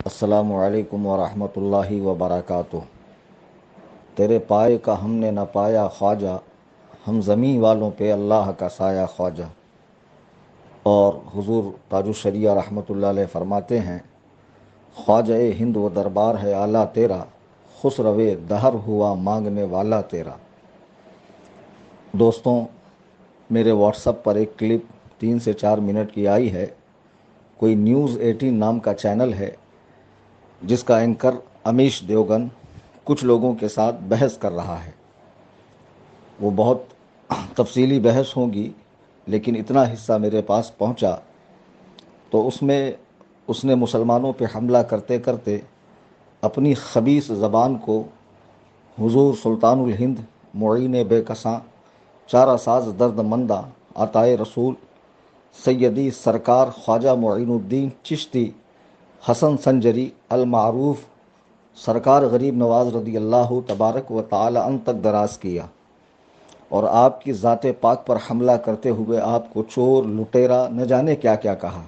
السلام علیکم ورحمۃ اللہ وبرکاتہ۔ تیرے پائے کا ہم نے نہ پایا خواجہ، ہم زمین والوں پہ اللہ کا سایہ خواجہ۔ اور حضور تاج الشریعہ رحمۃ اللہ علیہ فرماتے ہیں، خواجہ ہند و دربار ہے اعلیٰ تیرا، خسروِ دہر ہوا مانگنے والا تیرا۔ دوستوں، میرے واٹس ایپ پر ایک کلپ 3 سے 4 منٹ کی آئی ہے۔ کوئی نیوز 18 نام کا چینل ہے جس کا اینکر امیش دیوگن کچھ لوگوں کے ساتھ بحث کر رہا ہے۔ وہ بہت تفصیلی بحث ہوگی، لیکن اتنا حصہ میرے پاس پہنچا تو اس نے مسلمانوں پہ حملہ کرتے کرتے اپنی خبیث زبان کو حضور سلطان الہند معین بے کساں چارہ ساز درد مندہ عطائے رسول سیدی سرکار خواجہ معین الدین چشتی حسن سنجری المعروف سرکار غریب نواز رضی اللہ تبارک و تعالی عنہ تک دراز کیا، اور آپ کی ذات پاک پر حملہ کرتے ہوئے آپ کو چور، لٹیرا، نہ جانے کیا کیا کہا،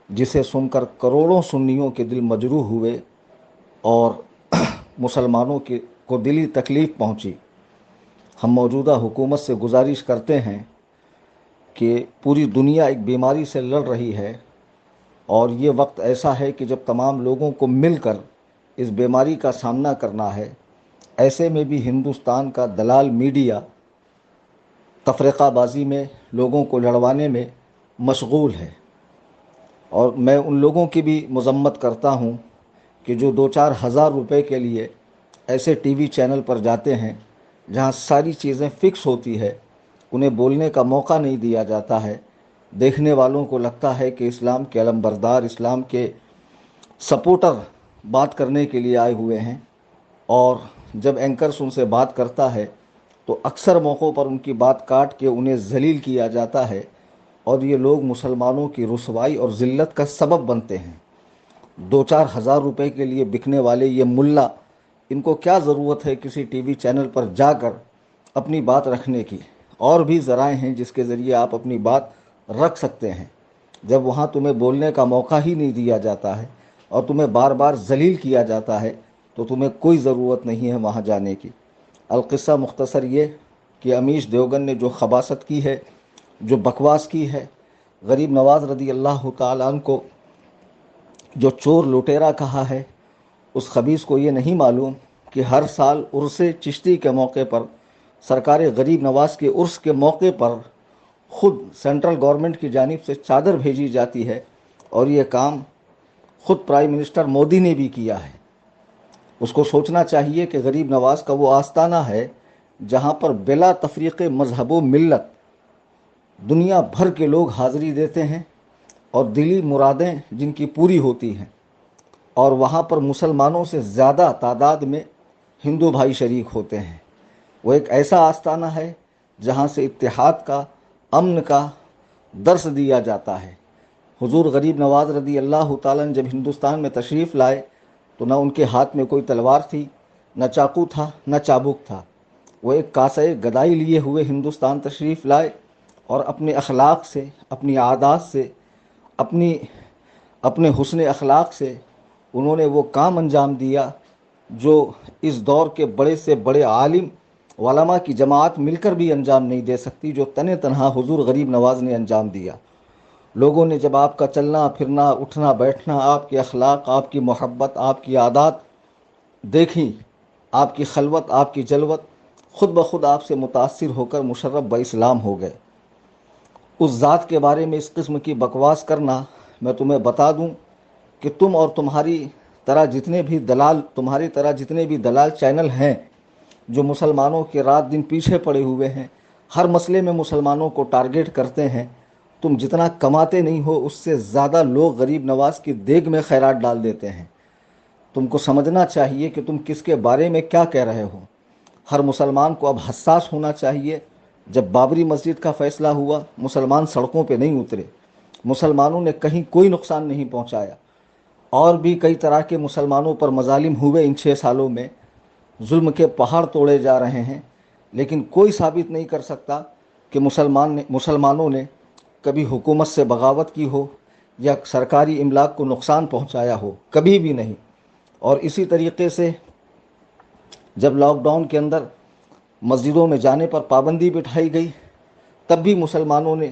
جسے سن کر کروڑوں سنیوں کے دل مجروح ہوئے اور مسلمانوں کو دلی تکلیف پہنچی۔ ہم موجودہ حکومت سے گزارش کرتے ہیں کہ پوری دنیا ایک بیماری سے لڑ رہی ہے، اور یہ وقت ایسا ہے کہ جب تمام لوگوں کو مل کر اس بیماری کا سامنا کرنا ہے۔ ایسے میں بھی ہندوستان کا دلال میڈیا تفرقہ بازی میں لوگوں کو لڑوانے میں مشغول ہے، اور میں ان لوگوں کی بھی مذمت کرتا ہوں کہ جو 2-4 ہزار روپے کے لیے ایسے ٹی وی چینل پر جاتے ہیں جہاں ساری چیزیں فکس ہوتی ہے، انہیں بولنے کا موقع نہیں دیا جاتا ہے۔ دیکھنے والوں کو لگتا ہے کہ اسلام کے علمبردار، اسلام کے سپورٹر بات کرنے کے لیے آئے ہوئے ہیں، اور جب اینکرز ان سے بات کرتا ہے تو اکثر موقعوں پر ان کی بات کاٹ کے انہیں ذلیل کیا جاتا ہے، اور یہ لوگ مسلمانوں کی رسوائی اور ذلت کا سبب بنتے ہیں۔ 2-4 ہزار روپے کے لیے بکنے والے یہ ملا، ان کو کیا ضرورت ہے کسی ٹی وی چینل پر جا کر اپنی بات رکھنے کی؟ اور بھی ذرائع ہیں جس کے ذریعے آپ اپنی بات رکھ سکتے ہیں۔ جب وہاں تمہیں بولنے کا موقع ہی نہیں دیا جاتا ہے اور تمہیں بار بار ذلیل کیا جاتا ہے تو تمہیں کوئی ضرورت نہیں ہے وہاں جانے کی۔ القصہ مختصر یہ کہ امیش دیوگن نے جو خباثت کی ہے، جو بکواس کی ہے، غریب نواز رضی اللہ تعالیٰ عنہ کو جو چور لٹیرا کہا ہے، اس خبیث کو یہ نہیں معلوم کہ ہر سال عرس چشتی کے موقع پر، سرکار غریب نواز کے عرس کے موقع پر خود سینٹرل گورنمنٹ کی جانب سے چادر بھیجی جاتی ہے، اور یہ کام خود پرائم منسٹر مودی نے بھی کیا ہے۔ اس کو سوچنا چاہیے کہ غریب نواز کا وہ آستانہ ہے جہاں پر بلا تفریق مذہب و ملت دنیا بھر کے لوگ حاضری دیتے ہیں، اور دلی مرادیں جن کی پوری ہوتی ہیں، اور وہاں پر مسلمانوں سے زیادہ تعداد میں ہندو بھائی شریک ہوتے ہیں۔ وہ ایک ایسا آستانہ ہے جہاں سے اتحاد کا، امن کا درس دیا جاتا ہے۔ حضور غریب نواز رضی اللہ تعالیٰ نے جب ہندوستان میں تشریف لائے تو نہ ان کے ہاتھ میں کوئی تلوار تھی، نہ چاقو تھا، نہ چابک تھا۔ وہ ایک کاسے گدائی لیے ہوئے ہندوستان تشریف لائے، اور اپنے اخلاق سے، اپنی عادات سے، اپنے حسن اخلاق سے انہوں نے وہ کام انجام دیا جو اس دور کے بڑے سے بڑے عالم علماء کی جماعت مل کر بھی انجام نہیں دے سکتی، جو تنہ تنہا حضور غریب نواز نے انجام دیا۔ لوگوں نے جب آپ کا چلنا پھرنا، اٹھنا بیٹھنا، آپ کے اخلاق، آپ کی محبت، آپ کی عادات دیکھیں، آپ کی خلوت، آپ کی جلوت، خود بخود آپ سے متاثر ہو کر مشرف باسلام ہو گئے۔ اس ذات کے بارے میں اس قسم کی بکواس کرنا، میں تمہیں بتا دوں کہ تم اور تمہاری طرح جتنے بھی دلال چینل ہیں جو مسلمانوں کے رات دن پیچھے پڑے ہوئے ہیں، ہر مسئلے میں مسلمانوں کو ٹارگٹ کرتے ہیں، تم جتنا کماتے نہیں ہو اس سے زیادہ لوگ غریب نواز کی دیگ میں خیرات ڈال دیتے ہیں۔ تم کو سمجھنا چاہیے کہ تم کس کے بارے میں کیا کہہ رہے ہو۔ ہر مسلمان کو اب حساس ہونا چاہیے۔ جب بابری مسجد کا فیصلہ ہوا، مسلمان سڑکوں پہ نہیں اترے، مسلمانوں نے کہیں کوئی نقصان نہیں پہنچایا، اور بھی کئی طرح کے مسلمانوں پر مظالم ہوئے ان 6 سالوں میں، ظلم کے پہاڑ توڑے جا رہے ہیں، لیکن کوئی ثابت نہیں کر سکتا کہ مسلمانوں نے کبھی حکومت سے بغاوت کی ہو، یا سرکاری املاک کو نقصان پہنچایا ہو، کبھی بھی نہیں۔ اور اسی طریقے سے جب لاک ڈاؤن کے اندر مسجدوں میں جانے پر پابندی بٹھائی گئی، تب بھی مسلمانوں نے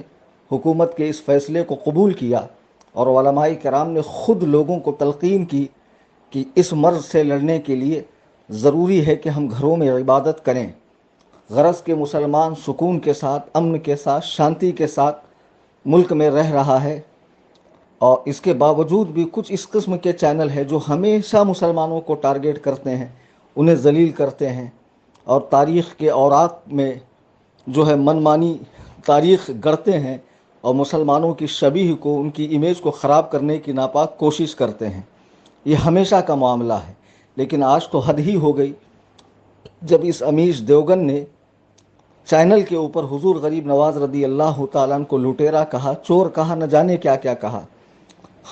حکومت کے اس فیصلے کو قبول کیا، اور علماء کرام نے خود لوگوں کو تلقین کی کہ اس مرض سے لڑنے کے لیے ضروری ہے کہ ہم گھروں میں عبادت کریں۔ غرض کہ مسلمان سکون کے ساتھ، امن کے ساتھ، شانتی کے ساتھ ملک میں رہ رہا ہے، اور اس کے باوجود بھی کچھ اس قسم کے چینل ہیں جو ہمیشہ مسلمانوں کو ٹارگیٹ کرتے ہیں، انہیں ذلیل کرتے ہیں، اور تاریخ کے اوراق میں جو ہے منمانی تاریخ گڑھتے ہیں، اور مسلمانوں کی شبیہ کو، ان کی امیج کو خراب کرنے کی ناپاک کوشش کرتے ہیں۔ یہ ہمیشہ کا معاملہ ہے، لیکن آج تو حد ہی ہو گئی جب اس امیش دیوگن نے چینل کے اوپر حضور غریب نواز رضی اللہ تعالیٰ عنہ کو لٹیرا کہا، چور کہا، نہ جانے کیا کیا کہا۔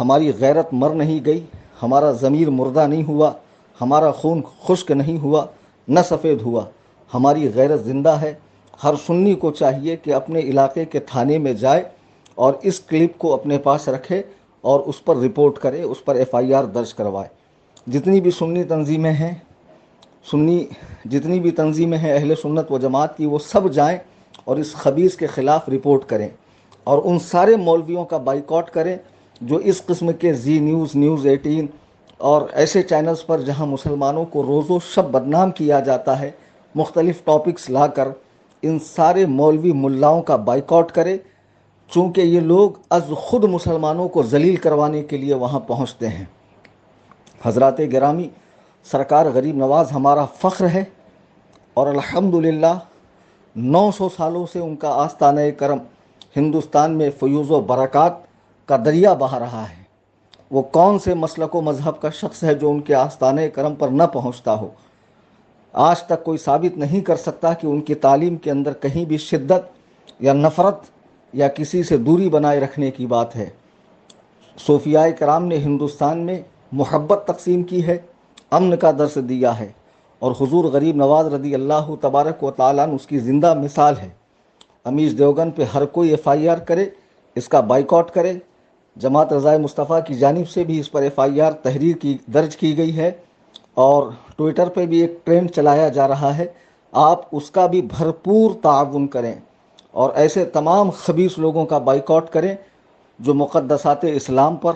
ہماری غیرت مر نہیں گئی، ہمارا ضمیر مردہ نہیں ہوا، ہمارا خون خشک نہیں ہوا، نہ سفید ہوا، ہماری غیرت زندہ ہے۔ ہر سنی کو چاہیے کہ اپنے علاقے کے تھانے میں جائے اور اس کلپ کو اپنے پاس رکھے اور اس پر رپورٹ کرے، اس پر FIR درج کروائے۔ جتنی بھی تنظیمیں ہیں اہل سنت و جماعت کی، وہ سب جائیں اور اس خبیث کے خلاف رپورٹ کریں، اور ان سارے مولویوں کا بائیکاٹ کریں جو اس قسم کے زی نیوز، نیوز 18 اور ایسے چینلز پر جہاں مسلمانوں کو روز و شب بدنام کیا جاتا ہے مختلف ٹاپکس لا کر، ان سارے مولوی ملاؤں کا بائیکاٹ کرے، چونکہ یہ لوگ از خود مسلمانوں کو ذلیل کروانے کے لیے وہاں پہنچتے ہیں۔ حضرات گرامی، سرکار غریب نواز ہمارا فخر ہے، اور الحمدللہ 900 سالوں سے ان کا آستانہ کرم ہندوستان میں فیوز و برکات کا دریا بہا رہا ہے۔ وہ کون سے مسلک و مذہب کا شخص ہے جو ان کے آستانہ کرم پر نہ پہنچتا ہو؟ آج تک کوئی ثابت نہیں کر سکتا کہ ان کی تعلیم کے اندر کہیں بھی شدت یا نفرت یا کسی سے دوری بنائے رکھنے کی بات ہے۔ صوفیاء کرام نے ہندوستان میں محبت تقسیم کی ہے، امن کا درس دیا ہے، اور حضور غریب نواز رضی اللہ تبارک و تعالیٰ اس کی زندہ مثال ہے۔ امیش دیوگن پہ ہر کوئی FIR کرے، اس کا بائیکاٹ کرے۔ جماعت رضائے مصطفیٰ کی جانب سے بھی اس پر FIR تحریر درج کی گئی ہے، اور ٹویٹر پہ بھی ایک ٹرینڈ چلایا جا رہا ہے۔ آپ اس کا بھی بھرپور تعاون کریں، اور ایسے تمام خبیث لوگوں کا بائیکاٹ کریں جو مقدسات اسلام پر،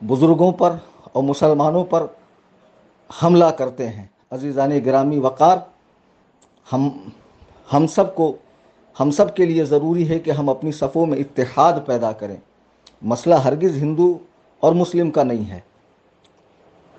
بزرگوں پر اور مسلمانوں پر حملہ کرتے ہیں۔ عزیزان گرامی وقار، ہم سب کے لیے ضروری ہے کہ ہم اپنی صفوں میں اتحاد پیدا کریں۔ مسئلہ ہرگز ہندو اور مسلم کا نہیں ہے۔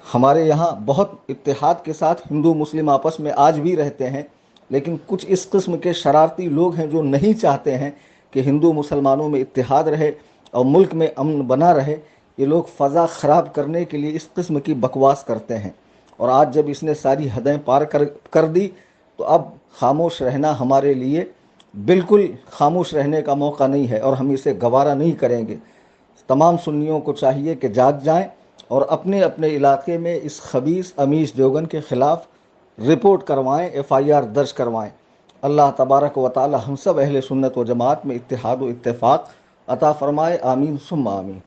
ہمارے یہاں بہت اتحاد کے ساتھ ہندو مسلم آپس میں آج بھی رہتے ہیں، لیکن کچھ اس قسم کے شرارتی لوگ ہیں جو نہیں چاہتے ہیں کہ ہندو مسلمانوں میں اتحاد رہے اور ملک میں امن بنا رہے۔ یہ لوگ فضا خراب کرنے کے لیے اس قسم کی بکواس کرتے ہیں، اور آج جب اس نے ساری حدیں پار کر دی تو اب خاموش رہنا ہمارے لیے بالکل خاموش رہنے کا موقع نہیں ہے، اور ہم اسے گوارا نہیں کریں گے۔ تمام سنیوں کو چاہیے کہ جاگ جائیں اور اپنے اپنے علاقے میں اس خبیث امیش دیوگن کے خلاف رپورٹ کروائیں، FIR درج کروائیں۔ اللہ تبارک و تعالی ہم سب اہل سنت و جماعت میں اتحاد و اتفاق عطا فرمائے، آمین ثم آمین۔